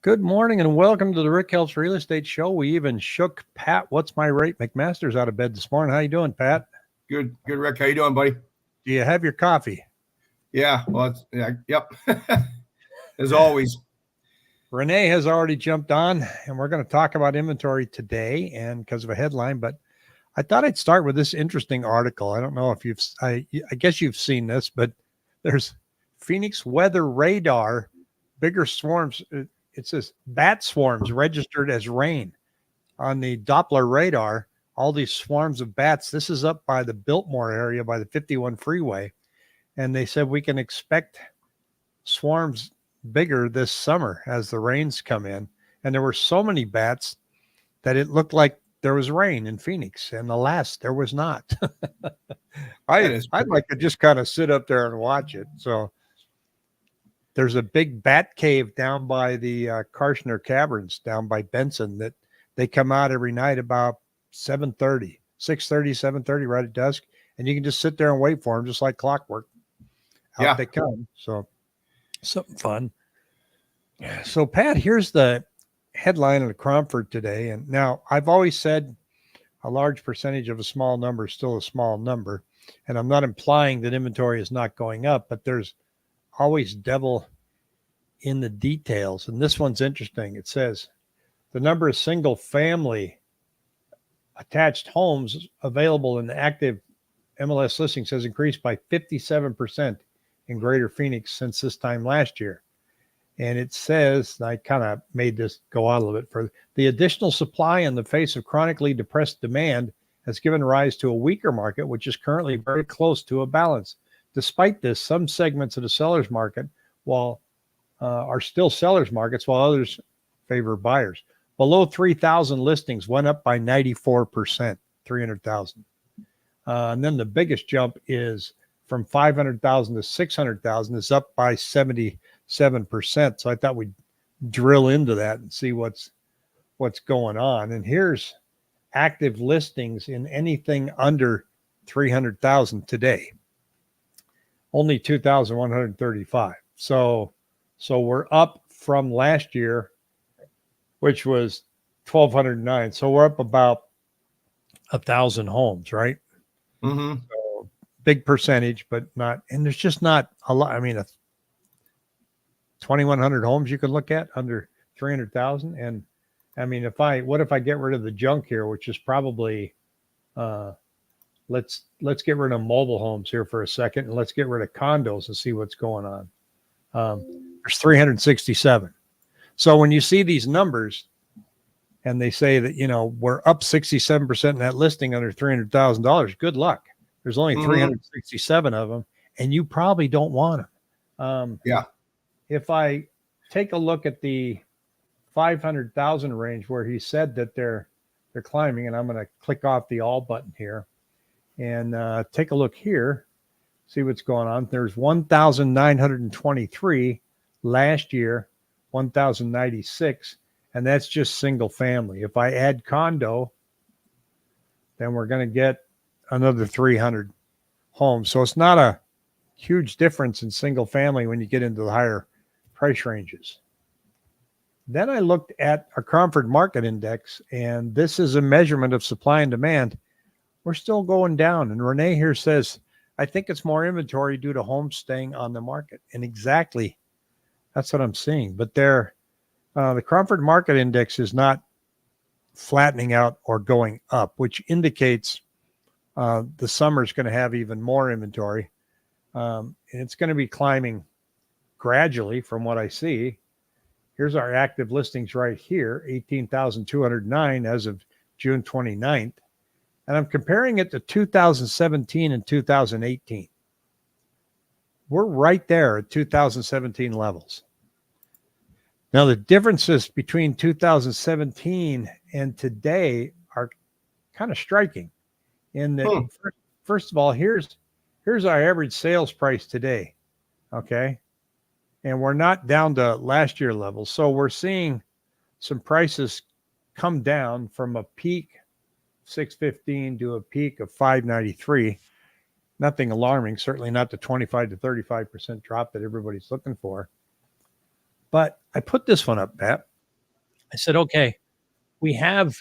Good morning and welcome to the Rick Helps Real Estate Show. We even shook Pat, what's my rate, McMasters out of bed this morning. How you doing, Pat? Good, Rick. How you doing, buddy? Do you have your coffee? Yeah, well, yep. As always. Renee has already jumped on, and we're going to talk about inventory today, and because of a headline. But I thought I'd start with this interesting article. I don't know if I guess you've seen this, but there's Phoenix weather radar, bigger swarms. It says bat swarms registered as rain on the Doppler radar. All these swarms of bats. This is up by the Biltmore area by the 51 freeway. And they said we can expect swarms bigger this summer as the rains come in. And there were so many bats that it looked like there was rain in Phoenix. And alas, there was not. I'd like to just kind of sit up there and watch it. So there's a big bat cave down by the Karshner Caverns down by Benson that they come out every night about 6:30, 7:30 right at dusk. And you can just sit there and wait for them just like clockwork. Out they come. So something fun. So Pat, here's the headline of the Cromford today. And now I've always said a large percentage of a small number is still a small number. And I'm not implying that inventory is not going up, but there's always devil in the details. And this one's interesting. It says the number of single family attached homes available in the active MLS listings has increased by 57% in Greater Phoenix since this time last year. And it says, and I kind of made this go out a little bit further, the additional supply in the face of chronically depressed demand has given rise to a weaker market, which is currently very close to a balance. Despite this, some segments of the seller's market are still seller's markets, while others favor buyers. Below 3,000 listings went up by 94%, 300,000. And then the biggest jump is from 500,000 to 600,000 is up by 77%. So I thought we'd drill into that and see what's going on. And here's active listings in anything under 300,000 today. Only 2,135. So we're up from last year, which was 1,209. So we're up about 1,000 homes, right? Mm-hmm. So big percentage, but not, and there's just not a lot. I mean, 2,100 homes you can look at under 300,000. And I mean, what if I get rid of the junk here, which is probably, let's get rid of mobile homes here for a second, and let's get rid of condos and see what's going on. There's 367. So when you see these numbers and they say that, we're up 67% in that listing under $300,000, good luck. There's only 367 of them, and you probably don't want them. If I take a look at the 500,000 range where he said that they're climbing, and I'm going to click off the all button here and take a look here, see what's going on. There's 1,923 last year, 1,096, and that's just single family. If I add condo, then we're going to get another 300 homes. So it's not a huge difference in single family when you get into the higher price ranges. Then I looked at a Cromford Market Index, and this is a measurement of supply and demand. We're still going down. And Renee here says, I think it's more inventory due to homes staying on the market. And exactly, that's what I'm seeing. But the Cromford Market Index is not flattening out or going up, which indicates the summer is going to have even more inventory. And it's going to be climbing gradually from what I see. Here's our active listings right here, 18,209 as of June 29th. And I'm comparing it to 2017 and 2018. We're right there at 2017 levels. Now, the differences between 2017 and today are kind of striking in that, first of all, here's our average sales price today, okay? And we're not down to last year levels. So we're seeing some prices come down from a peak 615 to a peak of 593. Nothing alarming, certainly not the 25 to 35% drop that everybody's looking for. But I put this one up, Pat. I said, okay, we have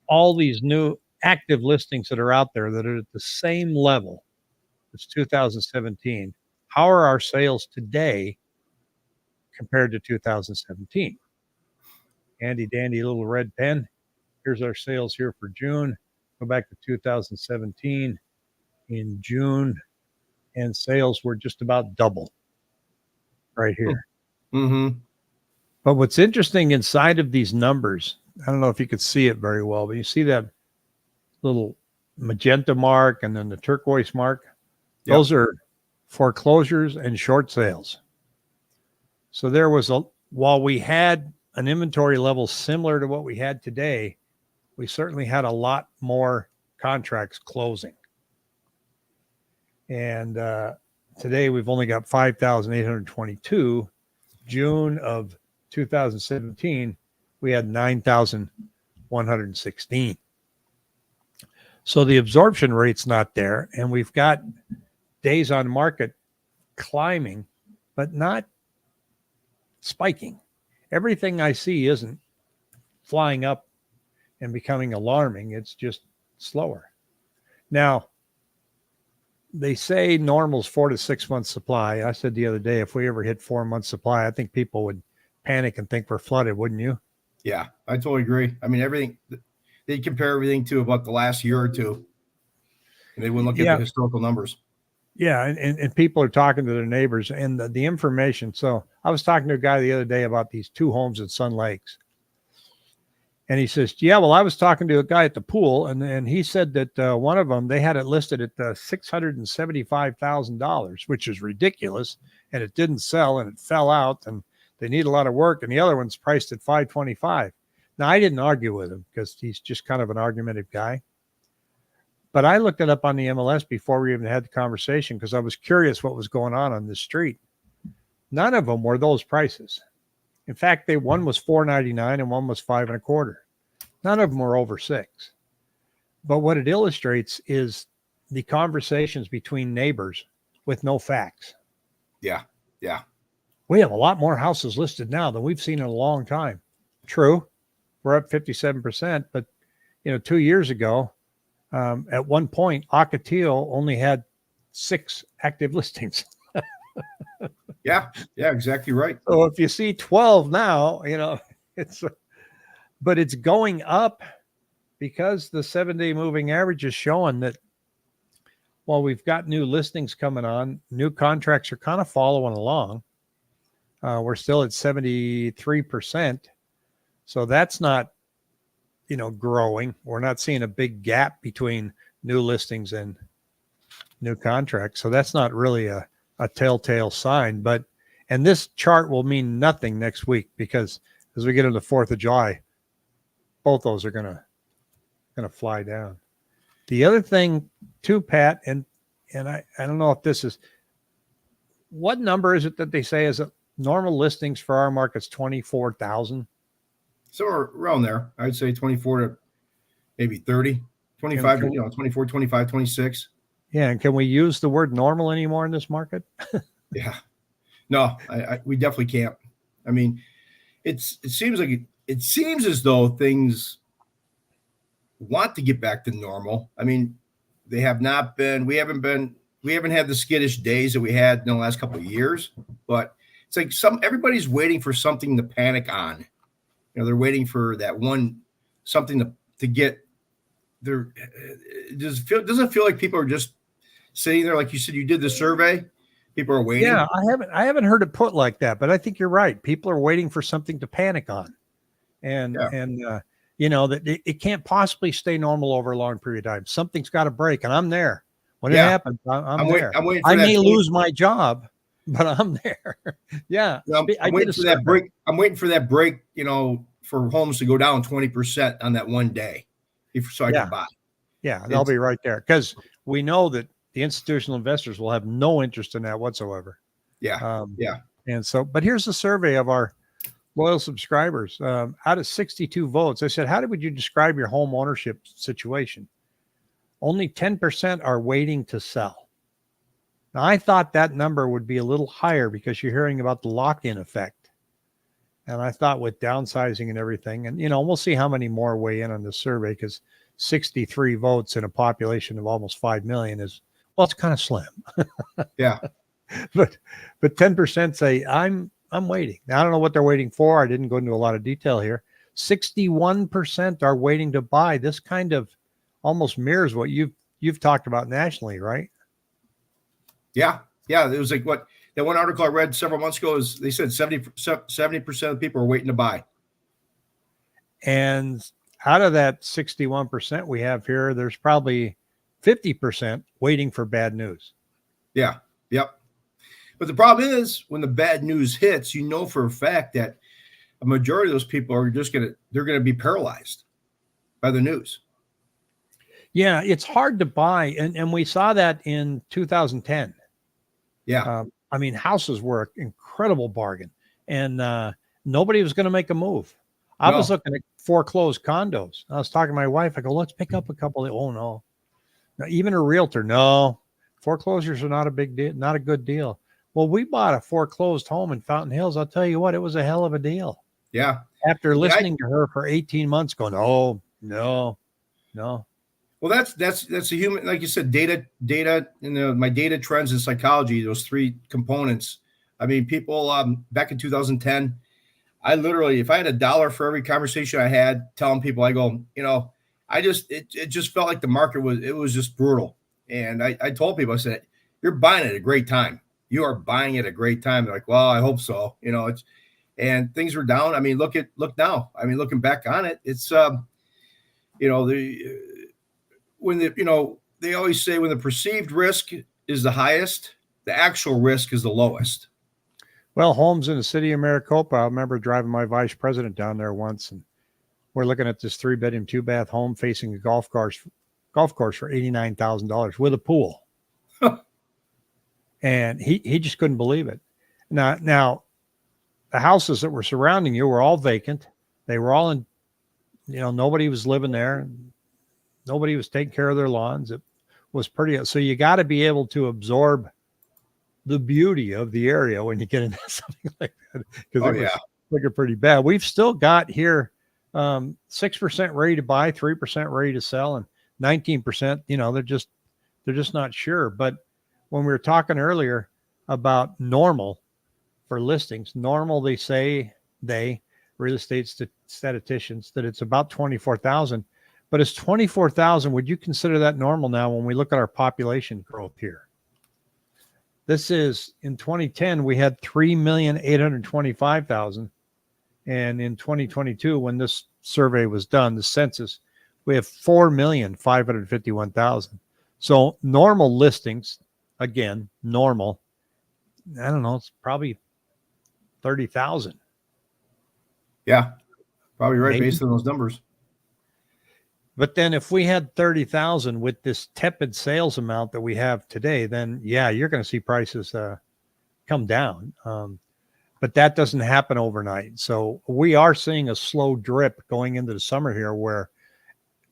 all these new active listings that are out there that are at the same level as 2017. How are our sales today compared to 2017? Handy dandy little red pen. Here's our sales here for June. Go back to 2017 in June, and sales were just about double right here. Mm-hmm. But what's interesting inside of these numbers, I don't know if you could see it very well, but you see that little magenta mark and then the turquoise mark. Yep. Those are foreclosures and short sales. So there was while we had an inventory level similar to what we had today, we certainly had a lot more contracts closing. And today we've only got 5,822. June of 2017, we had 9,116. So the absorption rate's not there, and we've got days on market climbing, but not spiking. Everything I see isn't flying up and becoming alarming. It's just slower. Now, they say normal's 4 to 6 months supply. I said the other day, if we ever hit 4 months supply, I think people would panic and think we're flooded, wouldn't you? Yeah, I totally agree. I mean, everything, they compare everything to about the last year or two, and they wouldn't look at the historical numbers. Yeah, and people are talking to their neighbors and the information. So I was talking to a guy the other day about these 2 homes at Sun Lakes. And he says, yeah, well, I was talking to a guy at the pool, and he said that one of them, they had it listed at $675,000, which is ridiculous. And it didn't sell, and it fell out, and they need a lot of work. And the other one's priced at $525,000. Now, I didn't argue with him because he's just kind of an argumentative guy. But I looked it up on the MLS before we even had the conversation because I was curious what was going on this street. None of them were those prices. In fact, one was $499 and one was $525. None of them were over $6. But what it illustrates is the conversations between neighbors with no facts. Yeah. Yeah. We have a lot more houses listed now than we've seen in a long time. True. We're up 57%, but 2 years ago, at one point, Ocotillo only had 6 active listings. Yeah, exactly right. So if you see 12 now, but it's going up because the 7-day moving average is showing that while we've got new listings coming on, new contracts are kind of following along. We're still at 73%. So that's not, growing. We're not seeing a big gap between new listings and new contracts. So that's not really a telltale sign, and this chart will mean nothing next week because as we get into the 4th of July, both those are going to fly down. The other thing too, Pat, and I don't know if this is, what number is it that they say is a normal listings for our market's 24,000? Somewhere around there. I'd say 24 to maybe 30, 25, 24, 25, 26. Yeah. And can we use the word normal anymore in this market? Yeah. No, we definitely can't. I mean, it seems as though things want to get back to normal. I mean, they have not been. We haven't had the skittish days that we had in the last couple of years. But it's like everybody's waiting for something to panic on. They're waiting for that something to get there. Doesn't feel like people are just sitting there, like you said. You did the survey. People are waiting. Yeah, I haven't heard it put like that, but I think you're right. People are waiting for something to panic on, that it can't possibly stay normal over a long period of time. Something's got to break, and I'm there when it happens. I'm there. I'm waiting. I may lose my job, but I'm there. Yeah, I'm waiting for that break. I'm waiting for that break. For homes to go down 20% on that one day, so I can buy. Yeah, they'll be right there because we know that the institutional investors will have no interest in that whatsoever. Yeah. And so, but here's the survey of our loyal subscribers. Out of 62 votes, I said, how would you describe your home ownership situation? Only 10% are waiting to sell. Now, I thought that number would be a little higher because you're hearing about the lock-in effect. And I thought with downsizing and everything, and we'll see how many more weigh in on this survey, because 63 votes in a population of almost 5 million is, well, it's kind of slim. Yeah. but 10% say I'm waiting. Now, I don't know what they're waiting for. I didn't go into a lot of detail here. 61% are waiting to buy. This kind of almost mirrors what you've talked about nationally, right? Yeah. Yeah. It was like what that one article I read several months ago is they said 70% of people are waiting to buy. And out of that 61% we have here, there's probably 50% waiting for bad news. Yeah. Yep. But the problem is when the bad news hits, for a fact that a majority of those people are they're going to be paralyzed by the news. Yeah, it's hard to buy. And we saw that in 2010. Yeah. I mean, houses were an incredible bargain, and nobody was going to make a move. I was looking at foreclosed condos. I was talking to my wife. I go, let's pick up a couple. Oh, no. Now, even a realtor, no. Foreclosures are not a big deal, not a good deal. Well, we bought a foreclosed home in Fountain Hills. I'll tell you what, it was a hell of a deal. Yeah. After listening to her for 18 months going, oh, no. Well, that's a human, like you said, data, my data trends in psychology, those three components. I mean, people back in 2010, I literally, if I had $1 for every conversation I had telling people, I go, it just felt like the market was just brutal. And I told people, I said, you're buying at a great time. You are buying at a great time. They're like, well, I hope so. And things were down. I mean, look now. I mean, looking back on it, it's, they always say when the perceived risk is the highest, the actual risk is the lowest. Well, homes in the city of Maricopa, I remember driving my vice president down there once, and we're looking at this 3-bedroom, 2-bath home facing a golf course for $89,000 with a pool. And he just couldn't believe it. Now, the houses that were surrounding you were all vacant. They were all in, nobody was living there. Nobody was taking care of their lawns. It was pretty. So you got to be able to absorb the beauty of the area when you get into something like that, because it was looking pretty bad. We've still got here 6% ready to buy, 3% ready to sell, and 19%. They're just not sure. But when we were talking earlier about normal for listings, normal, they say real estate statisticians that it's about 24,000. But it's 24,000. Would you consider that normal now when we look at our population growth here? This is in 2010, we had 3,825,000. And in 2022, when this survey was done, the census, we have 4,551,000. So normal listings, again, normal, I don't know, it's probably 30,000. Yeah, probably right. Maybe. Based on those numbers. But then if we had 30,000 with this tepid sales amount that we have today, then yeah, you're going to see prices come down. But that doesn't happen overnight. So we are seeing a slow drip going into the summer here, where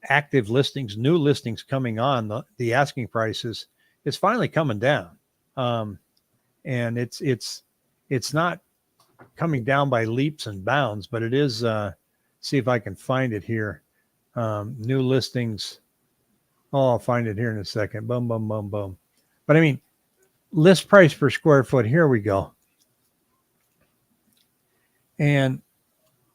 active listings, new listings coming on, the asking prices is finally coming down. And it's not coming down by leaps and bounds, but it is, see if I can find it here. New listings. Oh, I'll find it here in a second. Boom, boom, boom, boom. But I mean, list price per square foot. Here we go. And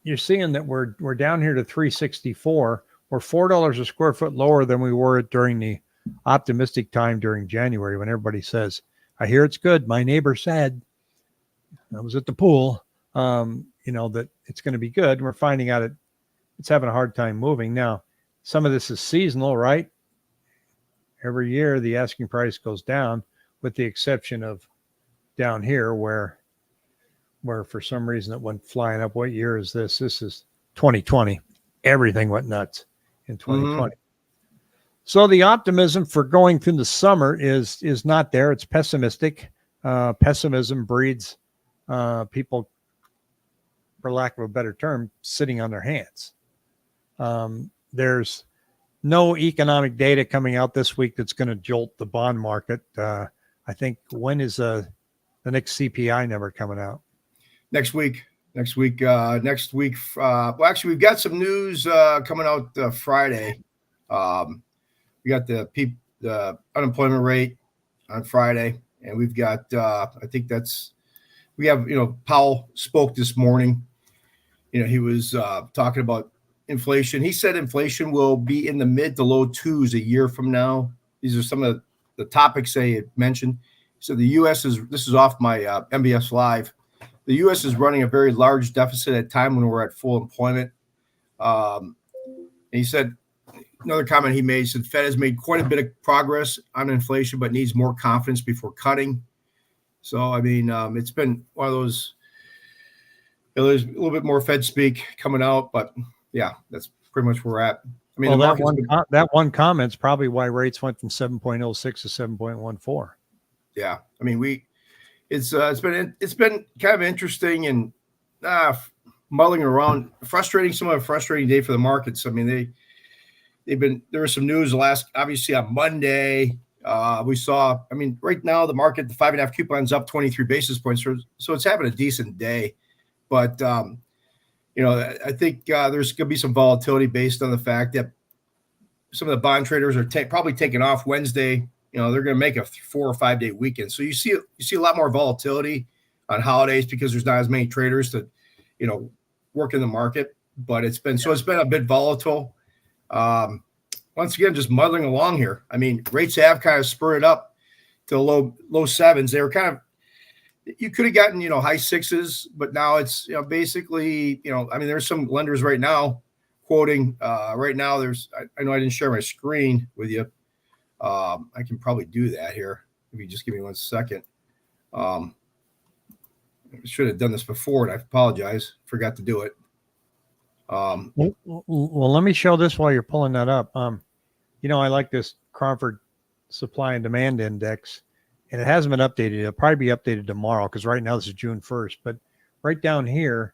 you're seeing that we're down here to 364. We're $4 a square foot lower than we were during the optimistic time during January, when everybody says, I hear it's good. My neighbor said, I was at the pool, that it's going to be good. And we're finding out it's having a hard time moving. Now, some of this is seasonal, right? Every year the asking price goes down, with the exception of down here where for some reason it went flying up. What year is this? This is 2020. Everything went nuts in 2020. So the optimism for going through the summer is not there. It's pessimistic. Pessimism breeds people, for lack of a better term, sitting on their hands. There's no economic data coming out this week that's going to jolt the bond market. I think, when is the next CPI number coming out? Next week. next week. Well, actually, we've got some news coming out Friday. We got the unemployment rate on Friday, and we've got we have Powell spoke this morning. He was talking about inflation. He said inflation will be in the mid to low twos a year from now. These are some of the topics they had mentioned. So the U.S. this is off my MBS Live. The U.S. is running a very large deficit at a time when we're at full employment. And he said, another comment he made, said Fed has made quite a bit of progress on inflation, but needs more confidence before cutting. So, I mean, it's been one of those, there's a little bit more Fed speak coming out, but yeah, that's pretty much where we're at. I mean, well, that one comment's probably why rates went from 7.06 to 7.14. Yeah. I mean, it's been kind of interesting and mulling around, somewhat a frustrating day for the markets. I mean, there was some news obviously on Monday. We saw, I mean, right now the market, the 5.5 coupon's up 23 basis points. So it's having a decent day, but I think there's going to be some volatility based on the fact that some of the bond traders are probably taking off Wednesday. They're going to make a 4 or 5 day weekend. So you see a lot more volatility on holidays because there's not as many traders to, work in the market. But it's been a bit volatile. Once again, just muddling along here. I mean, rates have kind of spurred up to low sevens. They were kind of, you could have gotten, high sixes, but now it's, basically, I mean, there's some lenders right now quoting right now. I know I didn't share my screen with you. I can probably do that here. If you just give me 1 second. I should have done this before, and I apologize. Forgot to do it. Well, let me show this while you're pulling that up. I like this Crawford Supply and Demand Index, and it hasn't been updated. It'll probably be updated tomorrow because right now this is June 1st. But right down here,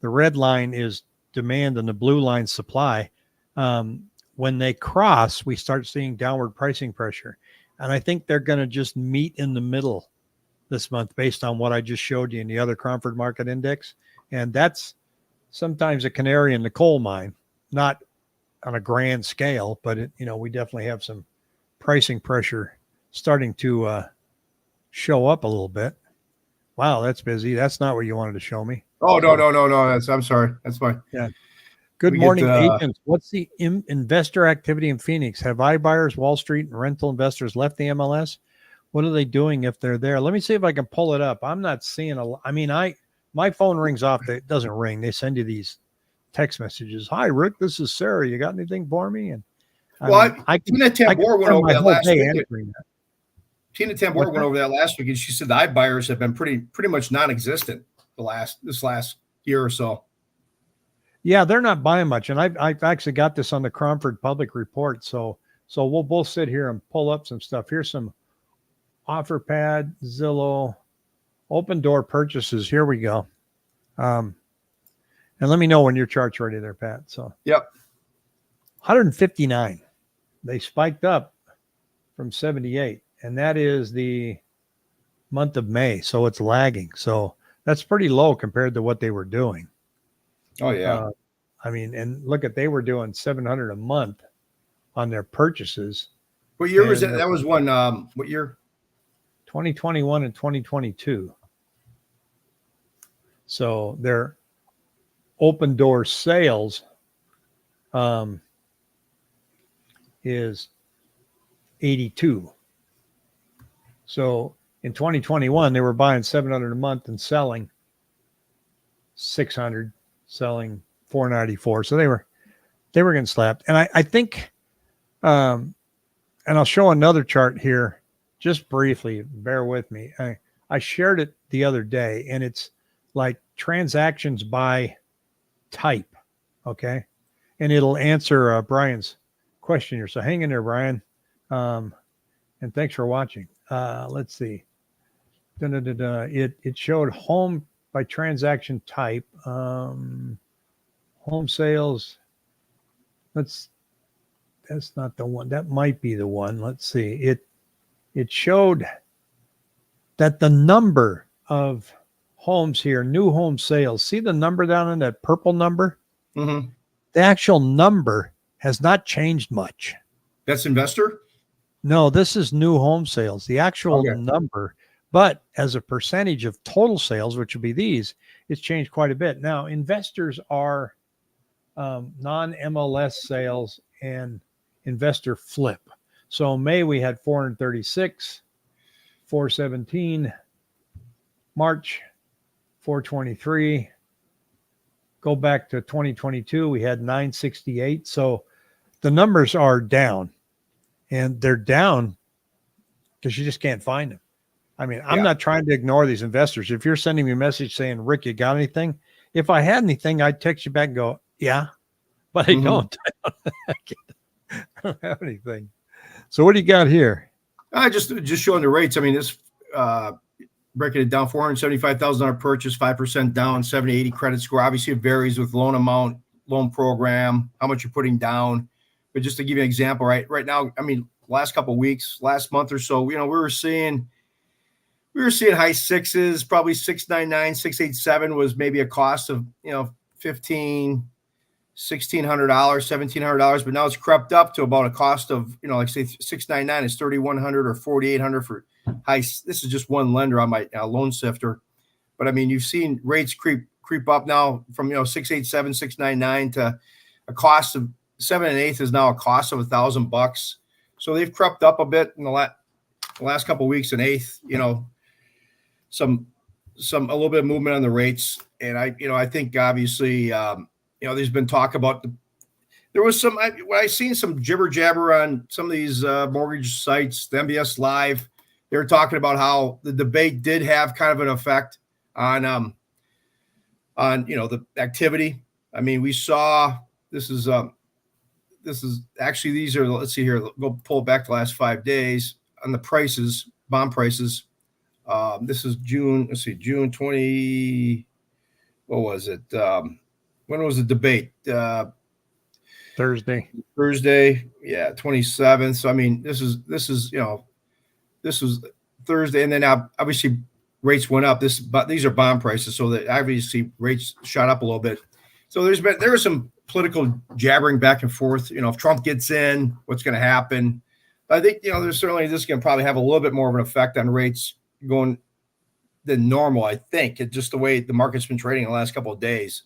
the red line is demand and the blue line supply. When they cross, we start seeing downward pricing pressure. And I think they're going to just meet in the middle this month based on what I just showed you in the other Crawford Market Index. And that's sometimes a canary in the coal mine, not on a grand scale, but we definitely have some pricing pressure starting to show up a little bit. Wow, that's busy. That's not what you wanted to show me. Oh, no. I'm sorry. That's fine. Yeah. Good morning, agents. What's the investor activity in Phoenix? Have iBuyers, Wall Street, and rental investors left the MLS? What are they doing if they're there? Let me see if I can pull it up. I'm not seeing my phone rings off. It doesn't ring. They send you these text messages. Hi, Rick. This is Sarah. You got anything for me? And Tina Tambor went over that last week. Tina Tambor went over that last week, and she said the iBuyers have been pretty much non-existent this last year or so. Yeah, they're not buying much, and I've actually got this on the Cromford Public Report. So we'll both sit here and pull up some stuff. Here's some OfferPad, Zillow, open door purchases. Here we go. And let me know when your chart's ready there, Pat. So yep, 159. They spiked up from 78, and that is the month of May. So it's lagging. So that's pretty low compared to what they were doing. Oh yeah. And they were doing 700 a month on their purchases. What year was that? That was one. What year? 2021 and 2022. So their open door sales is 82. So in 2021, they were buying 700 a month and selling 600, selling 494. So they were getting slapped. And I think, and I'll show another chart here just briefly, bear with me. I shared it the other day, and it's like transactions by type. Okay. And it'll answer Brian's question here. So hang in there, Brian. And thanks for watching. Let's see. It showed home by transaction type. Home sales. That's not the one. That might be the one. Let's see. It showed that the number of homes here, new home sales. See the number down in that purple number? Mm-hmm. The actual number has not changed much. That's investor? No, this is new home sales, the actual Okay. number. But as a percentage of total sales, which would be these, it's changed quite a bit. Now, investors are non-MLS sales and investor flip. So in May, we had 436, 417, March, 423. Go back to 2022, we had 968. So the numbers are down, and they're down because you just can't find them. I mean, I'm not trying to ignore these investors. If you're sending me a message saying, Rick, you got anything? If I had anything, I'd text you back and go, yeah, but I don't. I don't have anything. So what do you got here? I just showing the rates. I mean, this breaking it down, $475,000 purchase, 5% down, 70, 80 credit score. Obviously, it varies with loan amount, loan program, how much you're putting down. But just to give you an example, right now, I mean, last couple of weeks, last month or so, we were seeing high sixes, probably 699, 687 was maybe a cost of $1,500, $1,600, $1,700, but now it's crept up to about a cost of like say 699 is 3,100 or 4,800 for high. This is just one lender on my loan sifter, but I mean you've seen rates creep up now from 687, 699 to a cost of 7 1/8 is now a cost of $1,000. So they've crept up a bit in the last couple of weeks. An eighth, some a little bit of movement on the rates, and I think obviously there's been talk about there was some I seen some jibber jabber on some of these mortgage sites, the MBS Live. They were talking about how the debate did have kind of an effect on the activity. I mean, we saw this is actually these are, let's see here, go pull it back the last 5 days on the prices, bond prices. This is June. Let's see, June 20. What was it? When was the debate? Thursday. Yeah, 27th. So I mean, this is this was Thursday, and then obviously rates went up. But these are bond prices, so that obviously rates shot up a little bit. So there was some political jabbering back and forth. If Trump gets in, what's going to happen? But I think there's certainly this is going to probably have a little bit more of an effect on rates going than normal. I think it's just the way the market's been trading the last couple of days.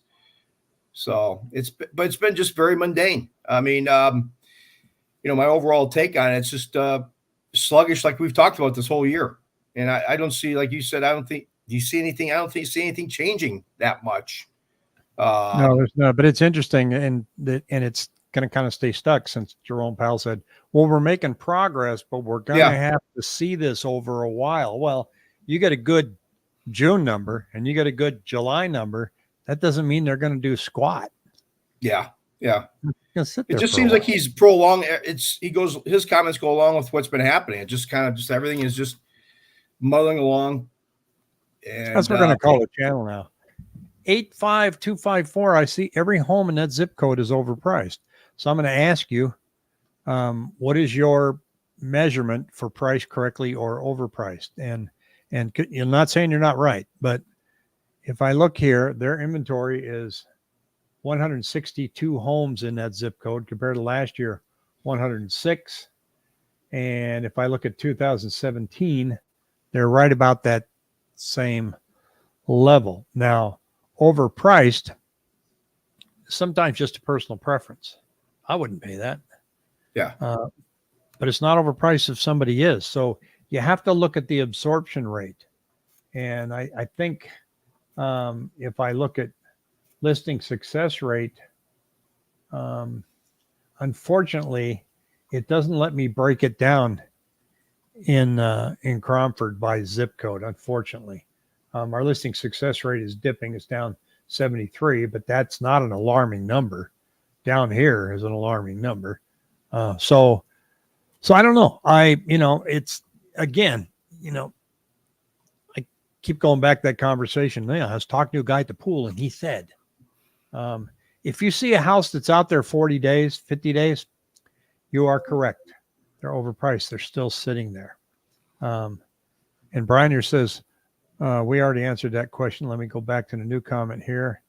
So it's been just very mundane. I mean, my overall take on it's just sluggish, like we've talked about this whole year. And I don't see, like you said, do you see anything? I don't see anything changing that much. No, there's not. But it's interesting, and it's going to kind of stay stuck since Jerome Powell said, well, we're making progress, but we're going to have to see this over a while. Well, you get a good June number and you get a good July number. That doesn't mean they're going to do squat. Yeah. It just seems like he's prolonged. His comments go along with what's been happening. It just kind of everything is just muddling along. And that's what we're going to call the channel now. 85254. I see every home in that zip code is overpriced. So I'm going to ask you, what is your measurement for price correctly or overpriced? And you're not saying you're not right, but if I look here, their inventory is 162 homes in that zip code compared to last year, 106. And if I look at 2017, they're right about that same level. Now, overpriced, sometimes just a personal preference. I wouldn't pay that. Yeah. But it's not overpriced if somebody is. So you have to look at the absorption rate. And I think if I look at listing success rate, unfortunately, it doesn't let me break it down in Cromford by zip code, unfortunately. Our listing success rate is dipping. It's down 73, but that's not an alarming number. Down here is an alarming number. So I don't know. It's again, I keep going back to that conversation. Yeah, I was talking to a guy at the pool, and he said, if you see a house that's out there 40 days, 50 days, you are correct. They're overpriced. They're still sitting there. And Brian here says, We already answered that question. Let me go back to the new comment here.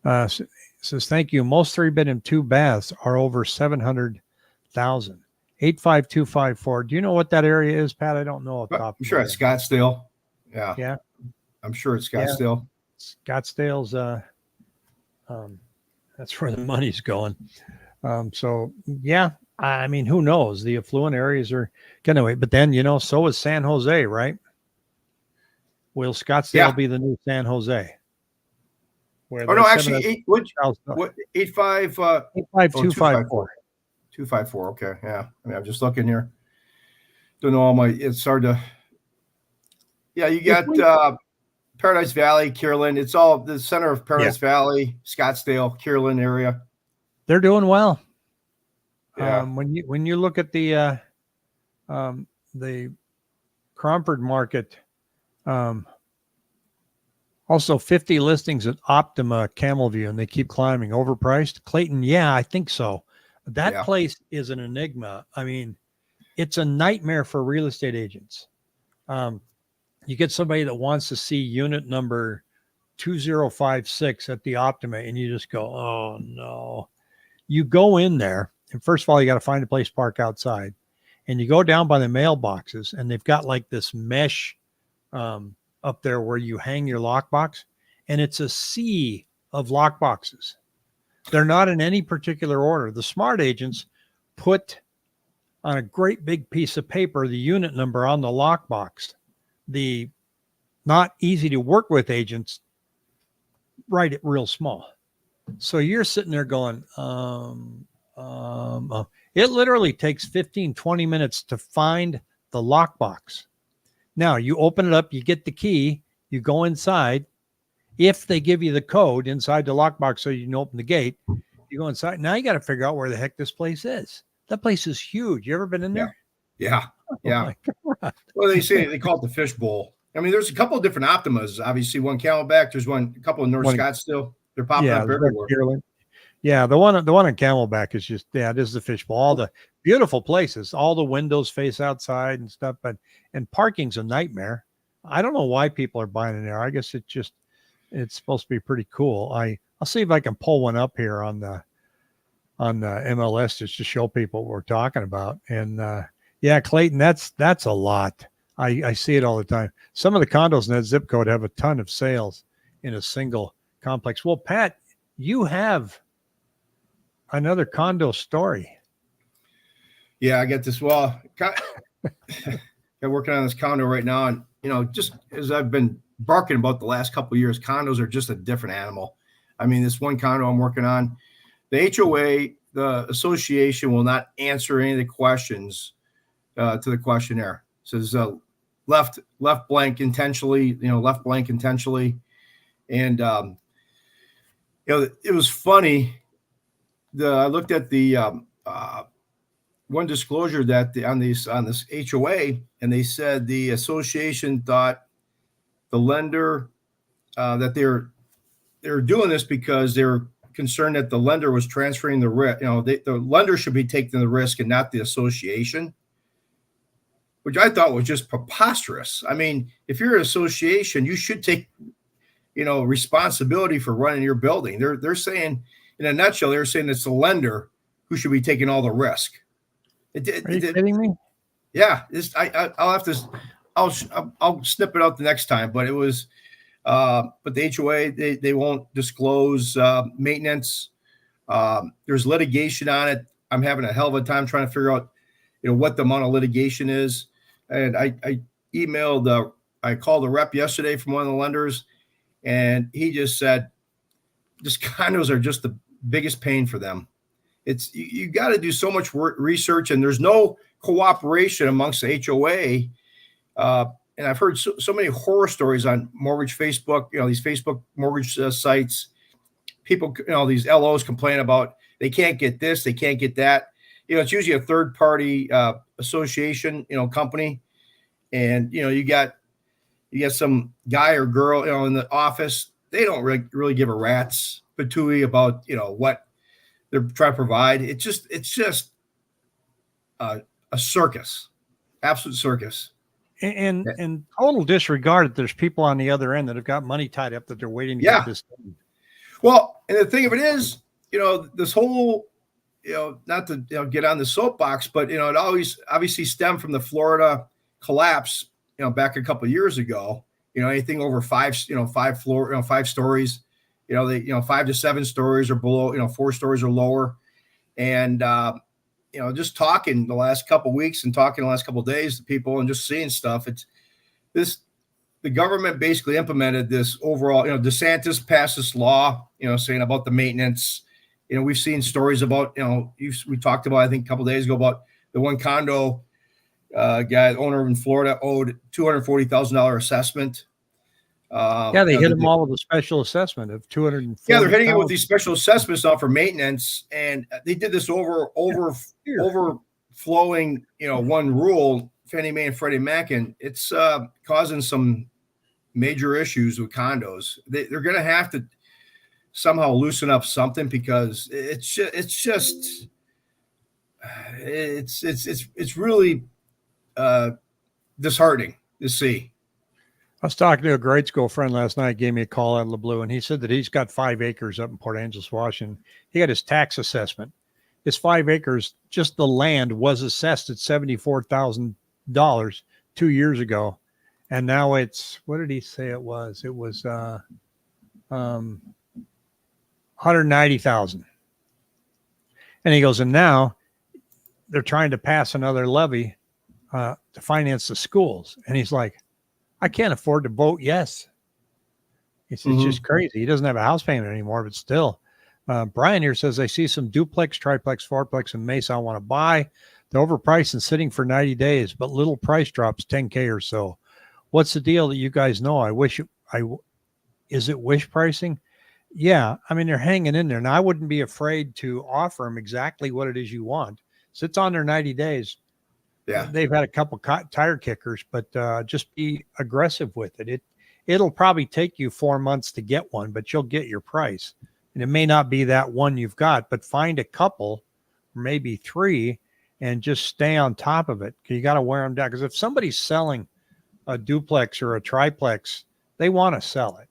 Says, thank you. Most 3-bedroom 2 baths are over 700,000. 85254. Do you know what that area is, Pat? I don't know off the top I'm of sure my it's head. Scottsdale. Yeah. Yeah. I'm sure it's Yeah. Scottsdale. Scottsdale's, that's where the money's going. So yeah, I mean, who knows? The affluent areas are getting away, but then, so is San Jose, right? Will Scottsdale be the new San Jose? Where no, actually, what 85 85254. 254. Okay, yeah. I mean, I'm just looking here. Don't know all my. It's hard to. Yeah, you got Paradise Valley, Kierland. It's all the center of Paradise Valley, Scottsdale, Kierland area. They're doing well. Yeah. When you look at the Cromford market, also 50 listings at Optima Camelview, and they keep climbing. Overpriced. Clayton, yeah, I think so. That place is an enigma. I mean, it's a nightmare for real estate agents. You get somebody that wants to see unit number 2056 at the Optima, and you just go, oh no. You go in there, and first of all, you got to find a place to park outside. And you go down by the mailboxes, and they've got like this mesh up there where you hang your lockbox, and it's a sea of lockboxes. They're not in any particular order. The smart agents put on a great big piece of paper the unit number on the lockbox. The not easy to work with agents write it real small. So you're sitting there going, it literally takes 15, 20 minutes to find the lockbox. Now you open it up, you get the key, you go inside. If they give you the code inside the lockbox so you can open the gate, you go inside. Now you got to figure out where the heck this place is. That place is huge. You ever been in there? Yeah. Oh well, they call it the fishbowl. I mean, there's a couple of different Optimas. Obviously, one Camelback. There's a couple in North Scottsdale. They're popping up everywhere. Yeah, the one on Camelback is just it is the fishbowl. All the beautiful places, all the windows face outside and stuff, and parking's a nightmare. I don't know why people are buying in there. I guess it's supposed to be pretty cool. I'll see if I can pull one up here on the MLS just to show people what we're talking about. And yeah, Clayton, that's a lot. I see it all the time. Some of the condos in that zip code have a ton of sales in a single complex. Well, Pat, you have another condo story. Yeah, I get this. Well, I'm working on this condo right now, and just as I've been barking about the last couple of years, condos are just a different animal. I mean, this one condo I'm working on, the HOA, the association will not answer any of the questions to the questionnaire. It says left blank intentionally, left blank intentionally, and it was funny. I looked at the one disclosure that on this HOA, and they said the association thought the lender that they're doing this because they're concerned that the lender was transferring the risk. The lender should be taking the risk and not the association, which I thought was just preposterous. I mean, if you're an association, you should take responsibility for running your building. They're saying, in a nutshell, they're saying it's the lender who should be taking all the risk. Are you kidding me? Yeah, I'll have to. I'll snip it out the next time. But it was, but the HOA they won't disclose maintenance. There's litigation on it. I'm having a hell of a time trying to figure out, what the amount of litigation is. And I emailed. I called a rep yesterday from one of the lenders, and he just said, "Just condos are just the biggest pain for them. It's you got to do so much research, and there's no cooperation amongst the HOA." And I've heard so many horror stories on mortgage Facebook. These Facebook mortgage sites. People, these LOs complain about they can't get this, they can't get that. It's usually a third party association, company, and you got some guy or girl, in the office. They don't really give a rat's patootie about what they're trying to provide. It's just a circus, absolute circus. And total disregard that there's people on the other end that have got money tied up that they're waiting to Yeah. get this done. Well, and the thing of it is, this whole, not to get on the soapbox, but it always obviously stemmed from the Florida collapse, back a couple of years ago. Anything over five stories, they 5 to 7 stories or below, 4 stories or lower, and just talking the last couple of weeks and talking the last couple of days to people and just seeing stuff. The government basically implemented this overall, DeSantis passed this law, saying about the maintenance. We've seen stories about, we talked about, I think a couple of days ago, about the one condo guy, owner in Florida, owed $240,000 assessment. Yeah, they hit them all with a special assessment of 240. Yeah, they're hitting it with these special assessments now for maintenance, and they did this overflowing, one rule, Fannie Mae and Freddie Mac, and it's causing some major issues with condos. They're going to have to somehow loosen up something, because it's really disheartening to see. I was talking to a grade school friend last night, gave me a call out of the blue, and he said that he's got 5 acres up in Port Angeles, Washington. He got his tax assessment. His 5 acres, just the land, was assessed at $74,000 2 years ago. And now it's, what did he say it was? It was 190,000. And he goes, and now they're trying to pass another levy to finance the schools. And he's like, I can't afford to vote yes. It's just crazy. He doesn't have a house payment anymore, but still. Brian here says, I see some duplex, triplex, fourplex in Mesa I want to buy. They're overpriced and sitting for 90 days, but little price drops, 10K or so. What's the deal that you guys know? Is it wish pricing? Yeah. I mean, they're hanging in there. Now, I wouldn't be afraid to offer them exactly what it is you want. Sits on their 90 days. Yeah. They've had a couple tire kickers, but just be aggressive with it. It'll probably take you 4 months to get one, but you'll get your price. And it may not be that one you've got, but find a couple, maybe 3, and just stay on top of it. You got to wear them down. Because if somebody's selling a duplex or a triplex, they want to sell it.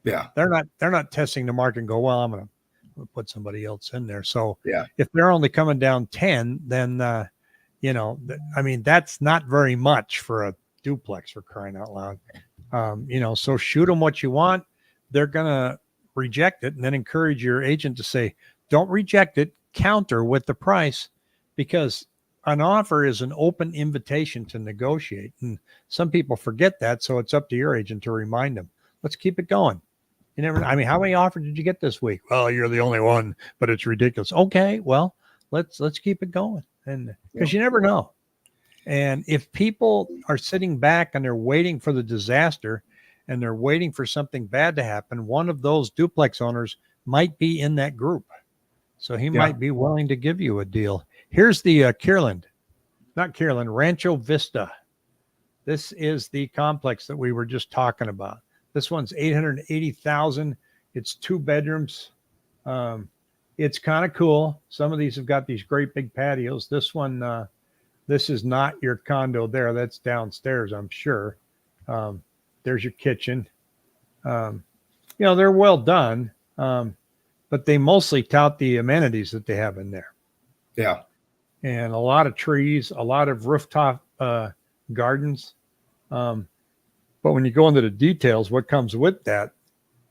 Yeah. They're not testing the market and go, well, I'm going to put somebody else in there. So yeah, if they're only coming down 10, then, I mean, that's not very much for a duplex, for crying out loud. So shoot them what you want. They're going to reject it, and then encourage your agent to say, don't reject it, counter with the price, because an offer is an open invitation to negotiate. And some people forget that. So it's up to your agent to remind them, let's keep it going. How many offers did you get this week? Well, you're the only one, but it's ridiculous. Okay. Well, let's keep it going. And because you never know. And if people are sitting back and they're waiting for the disaster and they're waiting for something bad to happen, one of those duplex owners might be in that group. So he might be willing to give you a deal. Here's the Rancho Vista. This is the complex that we were just talking about. This one's $880,000. It's 2 bedrooms. It's kind of cool. Some of these have got these great big patios. This one, this is not your condo there. That's downstairs, I'm sure. There's your kitchen. They're well done, but they mostly tout the amenities that they have in there. Yeah. And a lot of trees, a lot of rooftop gardens. But when you go into the details, what comes with that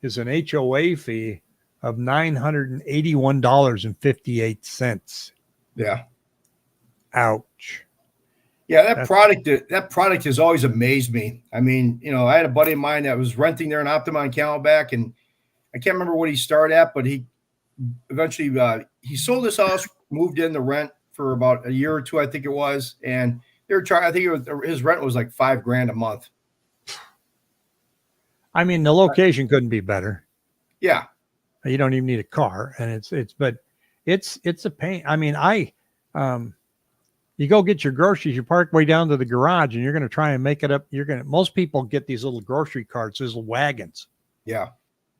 is an HOA fee of $981.58. Yeah. Ouch. Yeah, that product has always amazed me. I mean, I had a buddy of mine that was renting there in Optima Camelback, and I can't remember what he started at, but he eventually he sold his house, moved in to rent for about a year or 2, I think it was, and they were I think his rent was like $5,000 a month. I mean, the location couldn't be better. Yeah. You don't even need a car, and it's a pain. I mean, you go get your groceries, you park way down to the garage, and you're going to try and make it up. Most people get these little grocery carts, these little wagons. Yeah.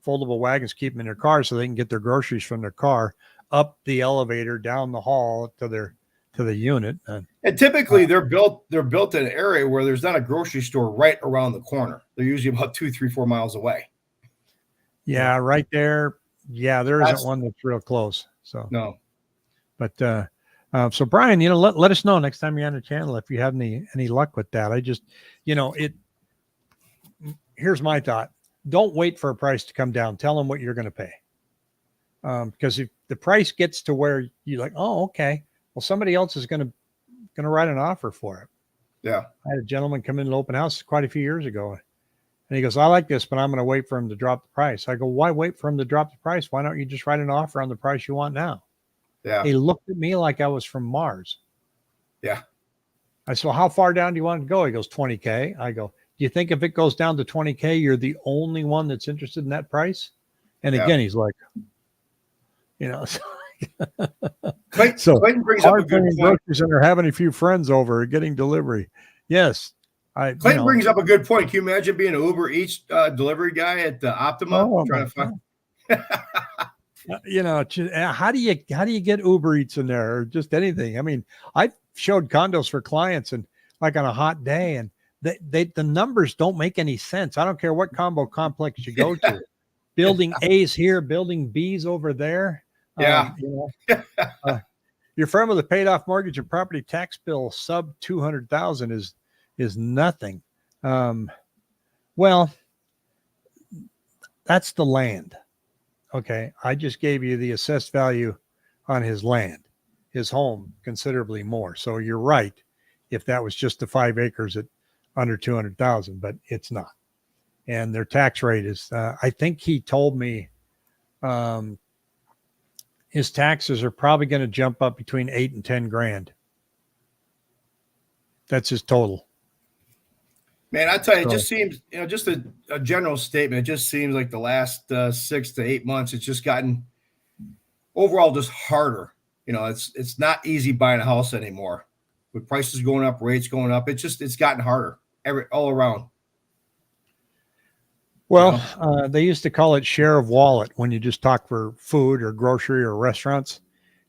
Foldable wagons, keep them in their car so they can get their groceries from their car up the elevator, down the hall to to the unit. And typically they're built in an area where there's not a grocery store right around the corner. They're usually about 2, 3, 4 miles away. Yeah, right there. Yeah, there isn't one that's real close. So no. But so Brian, let us know next time you're on the channel if you have any luck with that. I just, here's my thought. Don't wait for a price to come down. Tell them what you're going to pay. Because if the price gets to where you're like, oh, okay, well, somebody else is going to write an offer for it. Yeah. I had a gentleman come in an open house quite a few years ago, and he goes, I like this, but I'm going to wait for him to drop the price. I go, why wait for him to drop the price? Why don't you just write an offer on the price you want now? Yeah. He looked at me like I was from Mars. Yeah. I said, well, how far down do you want to go? He goes, 20K. I go, do you think if it goes down to 20K, you're the only one that's interested in that price? And again, he's like, Clayton brings up a good point. And they're having a few friends over, getting delivery. Yes. Clayton brings up a good point. Can you imagine being an Uber Eats delivery guy at the Optima trying to find? How do you get Uber Eats in there or just anything? I mean, I showed condos for clients and like on a hot day, and the numbers don't make any sense. I don't care what combo complex you go to. Building A's here, building B's over there. Yeah. Your firm with a paid off mortgage and property tax bill sub 200,000 is nothing. Well, that's the land. Okay. I just gave you the assessed value on his land, his home, considerably more. So you're right. If that was just the 5 acres at under 200,000, but it's not. And their tax rate is, I think he told me, his taxes are probably going to jump up between 8 and 10 grand. That's his total. Man, I tell you, it just seems, just a general statement. It just seems like the last 6 to 8 months, it's just gotten overall just harder. It's not easy buying a house anymore with prices going up, rates going up. It's gotten harder all around. Well, they used to call it share of wallet when you just talk for food or grocery or restaurants.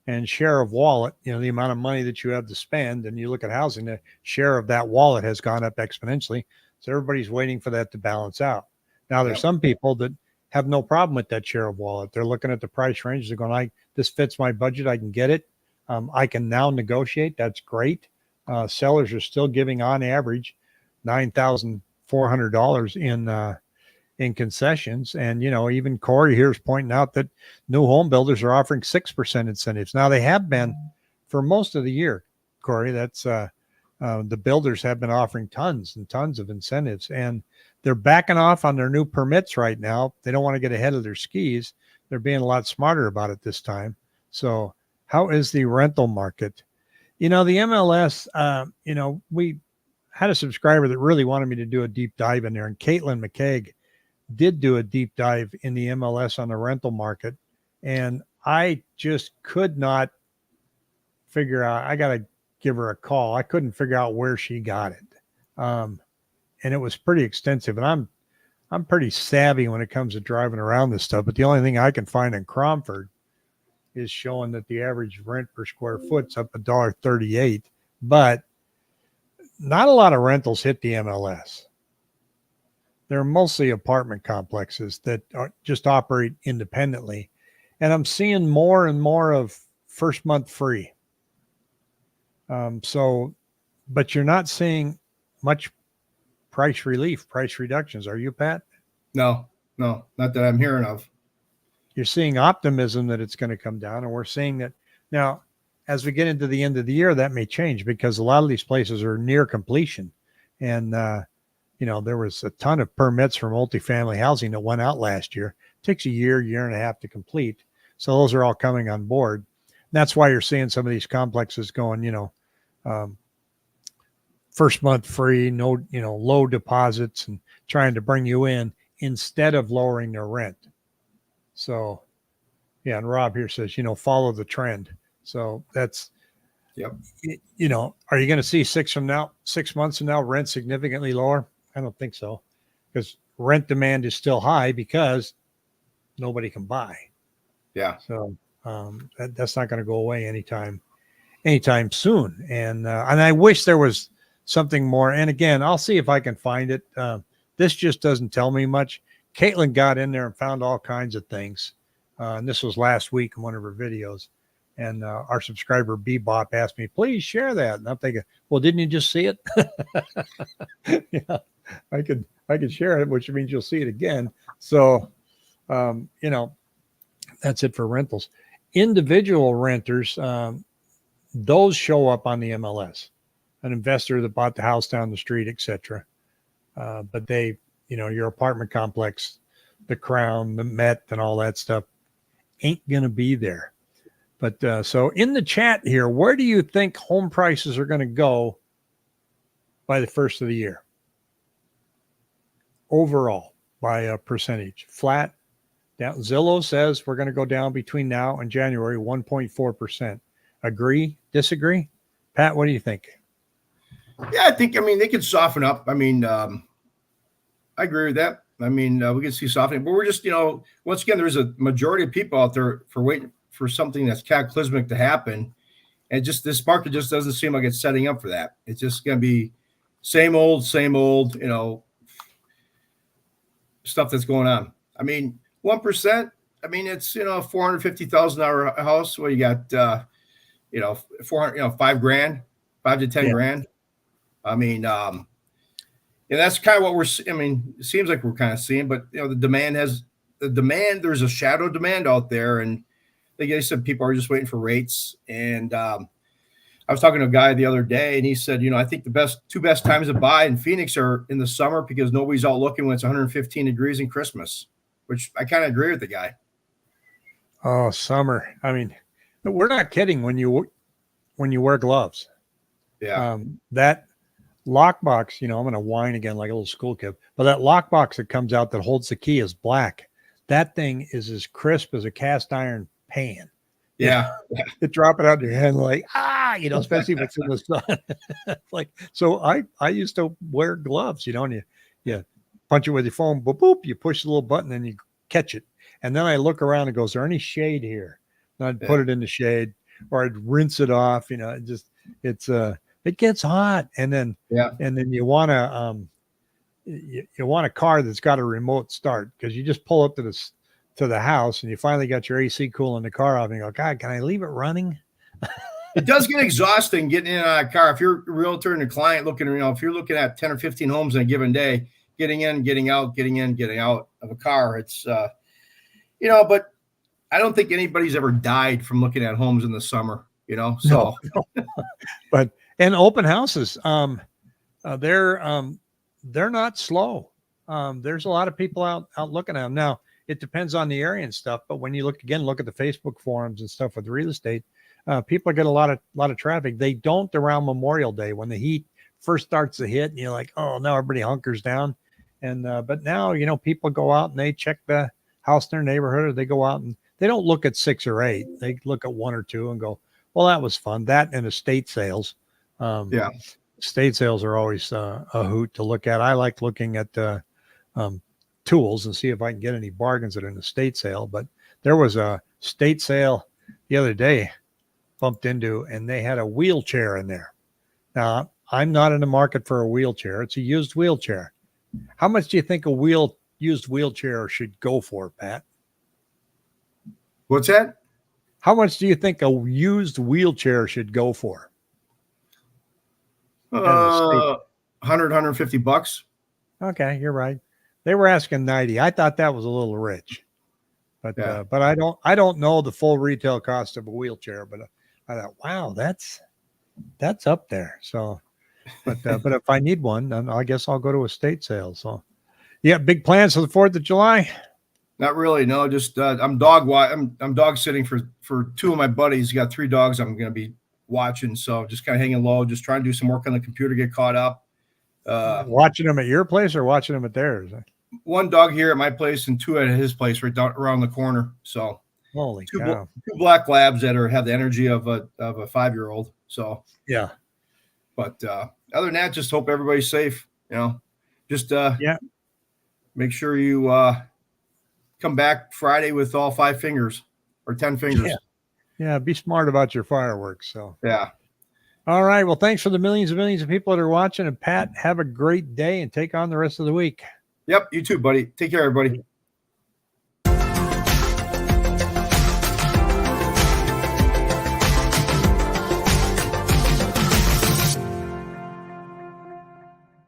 And share of wallet, the amount of money that you have to spend, and you look at housing, the share of that wallet has gone up exponentially. So everybody's waiting for that to balance out. Now, there's some people that have no problem with that share of wallet. They're looking at the price range. They're going, this fits my budget. I can get it. I can now negotiate. That's great. Sellers are still giving on average $9,400 in concessions. And, even Corey here is pointing out that new home builders are offering 6% incentives. Now they have been for most of the year, Corey. That's the builders have been offering tons and tons of incentives, and they're backing off on their new permits right now. They don't want to get ahead of their skis. They're being a lot smarter about it this time. So how is the rental market? The MLS, we had a subscriber that really wanted me to do a deep dive in there, and Caitlin McKaig did do a deep dive in the MLS on the rental market. And I just could not figure out, I got to give her a call. I couldn't figure out where she got it. And it was pretty extensive, and I'm pretty savvy when it comes to driving around this stuff. But the only thing I can find in Cromford is showing that the average rent per square foot's up $1.38, but not a lot of rentals hit the MLS. They're mostly apartment complexes that just operate independently. And I'm seeing more and more of first month free. But you're not seeing much price relief, price reductions. Are you, Pat? No, not that I'm hearing of. You're seeing optimism that it's going to come down. And we're seeing that now, as we get into the end of the year, that may change because a lot of these places are near completion. And, there was a ton of permits for multifamily housing that went out last year. It takes a year and a half to complete. So those are all coming on board. And that's why you're seeing some of these complexes going, first month free, no, low deposits and trying to bring you in instead of lowering their rent. So, yeah. And Rob here says, follow the trend. So that's, yep. Are you going to see 6 months from now, rent significantly lower? I don't think so, because rent demand is still high because nobody can buy. Yeah. So that's not going to go away anytime anytime soon. And I wish there was something more. And again, I'll see if I can find it. This just doesn't tell me much. Caitlin got in there and found all kinds of things. And this was last week in one of her videos. And our subscriber Bebop asked me, please share that. And I'm thinking, well, didn't you just see it? Yeah, I could share it, which means you'll see it again. So, that's it for rentals. Individual renters, those show up on the MLS, an investor that bought the house down the street, etc. But they, your apartment complex, the Crown, the Met, and all that stuff ain't going to be there. But so in the chat here, where do you think home prices are going to go by the first of the year? Overall, by a percentage, flat, down. Zillow says we're going to go down between now and January 1.4%. Agree? Disagree? Pat, what do you think? Yeah, they could soften up. I agree with that. We can see softening, but we're just, once again, there's a majority of people out there for waiting for something that's cataclysmic to happen. And just this market just doesn't seem like it's setting up for that. It's just going to be same old, stuff that's going on. 1%, it's, $450,000 house. Well, you got, 400, $5,000, $5 to 10 grand. And that's kind of what it seems like we're kind of seeing, but there's a shadow demand out there. And like I said, people are just waiting for rates. And I was talking to a guy the other day and he said, I think the two best times to buy in Phoenix are in the summer because nobody's out looking when it's 115 degrees in Christmas, which I kind of agree with the guy. Oh, summer. We're not kidding when you wear gloves. Yeah. That lockbox, I'm going to whine again like a little school kid, but that lockbox that comes out that holds the key is black. That thing is as crisp as a cast iron pan. Yeah. You drop it out of your hand like, especially if it's in the sun. So I used to wear gloves, and you punch it with your phone, boop, boop, you push the little button and you catch it. And then I look around and go, is there any shade here? And I'd put it in the shade or I'd rinse it off. It gets hot. And then you want you want a car that's got a remote start because you just pull up to the house and you finally got your AC cooling the car off and you go, God, can I leave it running? It does get exhausting getting in a car. If you're a realtor and a client looking, if you're looking at 10 or 15 homes in a given day, getting in, getting out, getting in, getting out of a car, it's, but I don't think anybody's ever died from looking at homes in the summer, so. No. And open houses, they're not slow. There's a lot of people out looking at them. Now, it depends on the area and stuff, but when you look at the Facebook forums and stuff with real estate, people get a lot of traffic. They don't around Memorial Day when the heat first starts to hit and you're like, oh, now everybody hunkers down. And, but now, people go out and they check the house in their neighborhood, or they go out and they don't look at 6 or 8. They look at 1 or 2 and go, well, that was fun. That and estate sales. Estate sales are always a hoot to look at. I like looking at tools and see if I can get any bargains at an estate sale. But there was a estate sale the other day bumped into, and they had a wheelchair in there. Now, I'm not in the market for a wheelchair. It's a used wheelchair. How much do you think a used wheelchair should go for, Pat? What's that? How much do you think a used wheelchair should go for? $100, $150. Okay, you're right. They were asking 90. I thought that was a little rich, but I don't know the full retail cost of a wheelchair. But I thought, wow, that's up there. So, but if I need one, then I guess I'll go to estate sale. So, yeah, big plans for the 4th of July. Not really. No, just I'm dog sitting for 2 of my buddies. Got 3 dogs I'm going to be watching. So just kind of hanging low, just trying to do some work on the computer, get caught up. Watching them at your place or watching them at theirs? 1 dog here at my place and 2 at his place right down around the corner. So holy cow. 2 black labs that have the energy of a 5-year-old. So yeah. But other than that, just hope everybody's safe. Just make sure you come back Friday with all 5 fingers or 10 fingers. Yeah. Be smart about your fireworks. So yeah. All right. Well, thanks for the millions and millions of people that are watching. And Pat, have a great day and take on the rest of the week. Yep. You too, buddy. Take care, everybody.